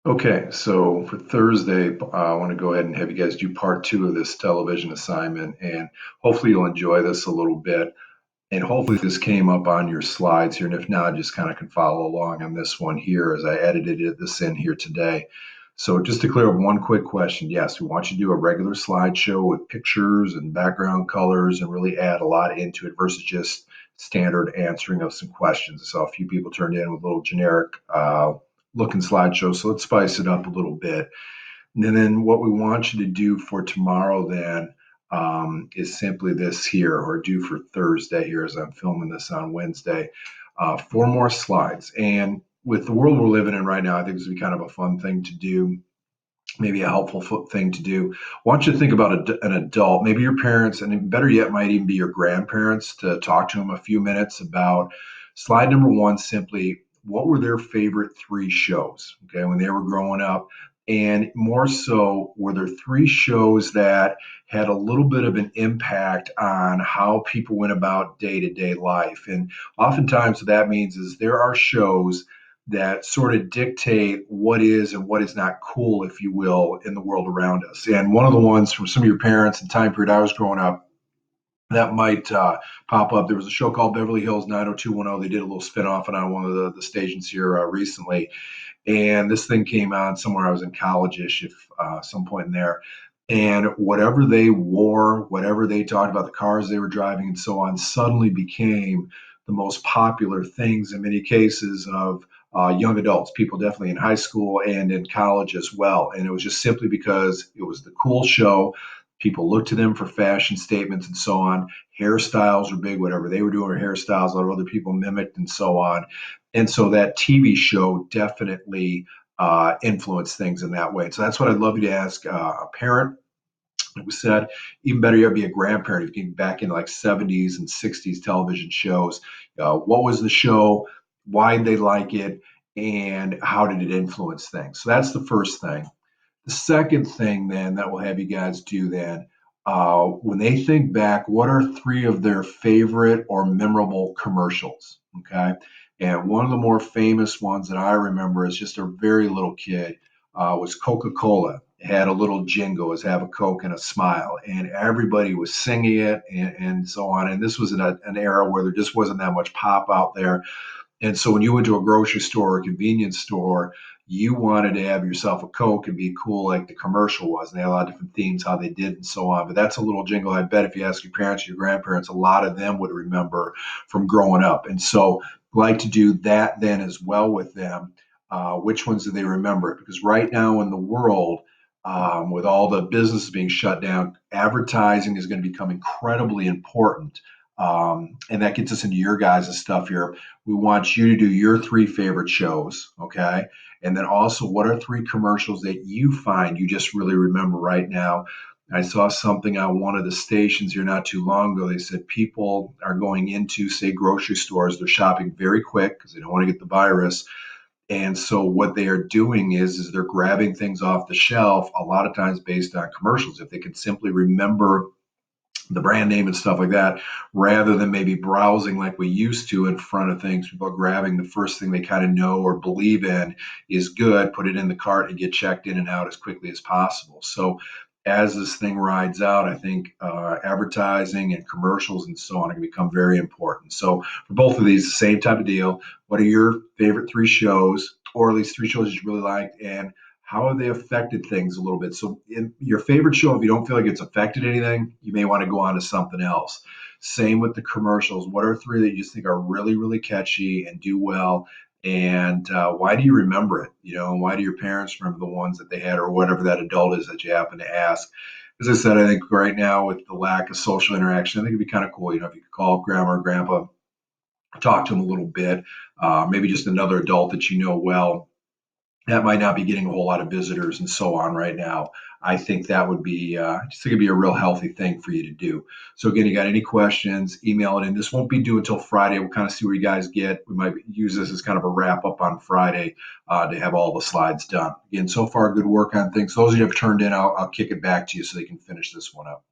Okay, so for Thursday, I want to go ahead and have you guys do part two of this television assignment, and hopefully you'll enjoy this a little bit. And hopefully this came up on your slides here, and if not, just kind of can follow along on this one here as I this in here today. So just to clear up one quick question, yes, we want you to do a regular slideshow with pictures and background colors and really add a lot into it versus just standard answering of some questions. I saw a few people turned in with little generic looking slideshows, so let's spice it up a little bit. And then what we want you to do for tomorrow then is simply this here, or do for Thursday here as I'm filming this on Wednesday. Four more slides. And with the world we're living in right now, I think this would be kind of a fun thing to do, maybe a helpful thing to do. I want you to think about an adult, maybe your parents, and better yet, might even be your grandparents, to talk to them a few minutes about slide number one, simply what were their favorite three shows, okay, when they were growing up. And more so, were there three shows that had a little bit of an impact on how people went about day to day life? And oftentimes, what that means is there are shows that sort of dictate what is and what is not cool, if you will, in the world around us. And one of the ones from some of your parents and time period I was growing up that might pop up. There was a show called Beverly Hills 90210. They did a little spinoff on one of the stations here recently. And this thing came on somewhere I was in college-ish, if some point in there. And whatever they wore, whatever they talked about, the cars they were driving and so on, suddenly became the most popular things in many cases of young adults, people definitely in high school and in college as well. And it was just simply because it was the cool show. People looked to them for fashion statements and so on. Hairstyles were big, whatever they were doing, or hairstyles, a lot of other people mimicked and so on. And so that TV show definitely influenced things in that way. So that's what I'd love you to ask a parent. Like we said, even better yet, be a grandparent. If you can back in like 70s and 60s television shows, what was the show? Why did they like it? And how did it influence things? So that's the first thing. The second thing then that we'll have you guys do then, when they think back, what are three of their favorite or memorable commercials? Okay. And one of the more famous ones that I remember as just a very little kid was Coca Cola. It had a little jingle, was have a Coke and a smile. And everybody was singing it and so on. And this was in an era where there just wasn't that much pop out there. And so when you went to a grocery store or a convenience store, you wanted to have yourself a Coke and be cool like the commercial was. And they had a lot of different themes, how they did and so on. But that's a little jingle I bet if you ask your parents or your grandparents, a lot of them would remember from growing up. And so like to do that then as well with them. Which ones do they remember? Because right now in the world, with all the businesses being shut down, advertising is going to become incredibly important. And that gets us into your guys' stuff here. We want you to do your three favorite shows, okay? And then also, what are three commercials that you find you just really remember right now? I saw something on one of the stations here not too long ago. They said people are going into, say, grocery stores. They're shopping very quick because they don't want to get the virus. And so what they are doing is they're grabbing things off the shelf, a lot of times based on commercials. If they can simply remember the brand name and stuff like that, rather than maybe browsing like we used to in front of things. People are grabbing the first thing they kind of know or believe in is good, put it in the cart and get checked in and out as quickly as possible. So as this thing rides out, I think advertising and commercials and so on are going to become very important. So for both of these, the same type of deal. What are your favorite three shows, or at least three shows you really liked, and how have they affected things a little bit? So, in your favorite show, if you don't feel like it's affected anything, you may want to go on to something else. Same with the commercials. What are three that you just think are really, really catchy and do well? And why do you remember it? You know, and why do your parents remember the ones that they had, or whatever that adult is that you happen to ask? As I said, I think right now with the lack of social interaction, I think it'd be kind of cool. You know, if you could call grandma or grandpa, talk to them a little bit, maybe just another adult that you know well that might not be getting a whole lot of visitors and so on right now. I think that would be just think it'd be a real healthy thing for you to do. So again, you got any questions, email it in. This won't be due until Friday. We'll kind of see where you guys get. We might use this as kind of a wrap up on Friday to have all the slides done. Again, so far good work on things. Those of you have turned in, I'll kick it back to you so they can finish this one up.